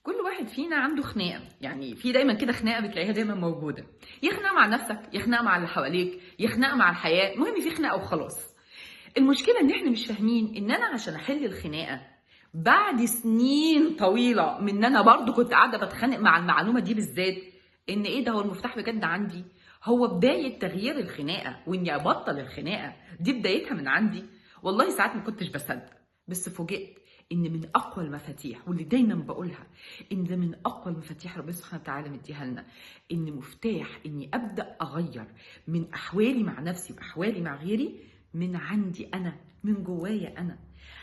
كل واحد فينا عنده خناقه، يعني في دايما كده خناقه بتلاقيها دايما موجوده. يا خناقه مع نفسك، يا خناقه مع اللي حواليك، يا خناقه مع الحياه، المهم في خناقه وخلاص. المشكله ان احنا مش فاهمين ان انا عشان احل الخناقه بعد سنين طويله من ان انا برضو كنت قاعده بتخانق مع المعلومه دي بالذات، ان ايه ده، هو المفتاح بجد عندي. هو بدايه تغيير الخناقه واني ابطل الخناقه دي بدايتها من عندي. والله ساعات ما كنتش بصدق، بس فوجئت ان من اقوى المفاتيح، واللي دايما بقولها ان ده من اقوى المفاتيح ربنا سبحانه وتعالى مديها لنا، ان مفتاح اني ابدا اغير من احوالي مع نفسي واحوالي مع غيري من عندي انا، من جوايا انا.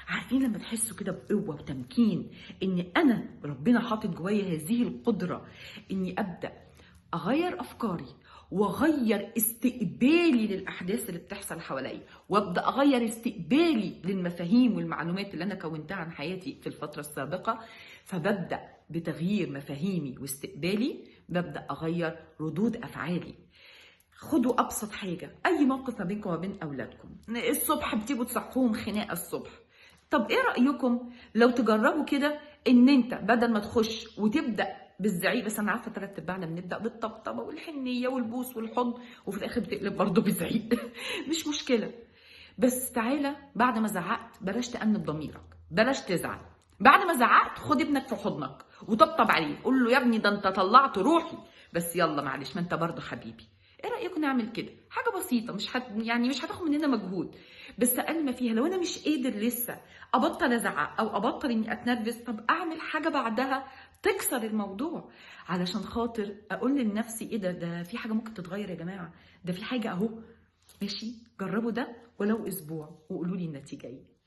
عارفين لما تحسوا كده بقوه وتمكين ان انا ربنا حاطط جوايا هذه القدره اني ابدا اغير افكاري واغير استقبالي للاحداث اللي بتحصل حواليا، وابدا اغير استقبالي للمفاهيم والمعلومات اللي انا كونتها عن حياتي في الفتره السابقه. فببدا بتغيير مفاهيمي واستقبالي ببدا اغير ردود افعالي. خدوا ابسط حاجه، اي موقف ما بينكم وما بين اولادكم، الصبح بتيجوا تصحوهم خناقه الصبح. طب ايه رايكم لو تجربوا كده ان انت بدل ما تخش وتبدا بالزعيق، بس انا عارفه تلات ارباعنا بنبدا بالطبطبه والحنيه والبوس والحضن وفي الاخر بتقلب برضه بزعيق. مش مشكله، بس تعالى بعد ما زعقت بلاش تأنب ضميرك، بلاش تزعل. بعد ما زعقت خد ابنك في حضنك وطبطب عليه، قول له يا ابني ده انت طلعت روحي، بس يلا معلش ما انت برضه حبيبي. ايه رأيكم نعمل كده؟ حاجة بسيطة، مش هتاخد مننا مجهود، بس اقل ما فيها لو انا مش قادر لسه ابطل ازعق او ابطل اني اتنرفز، طب اعمل حاجة بعدها تكسر الموضوع، علشان خاطر اقول لنفسي ايه ده في حاجة ممكن تتغير يا جماعة، ده في حاجة اهو. ماشي، جربوا ده ولو اسبوع وقولوا لي النتيجه ايه.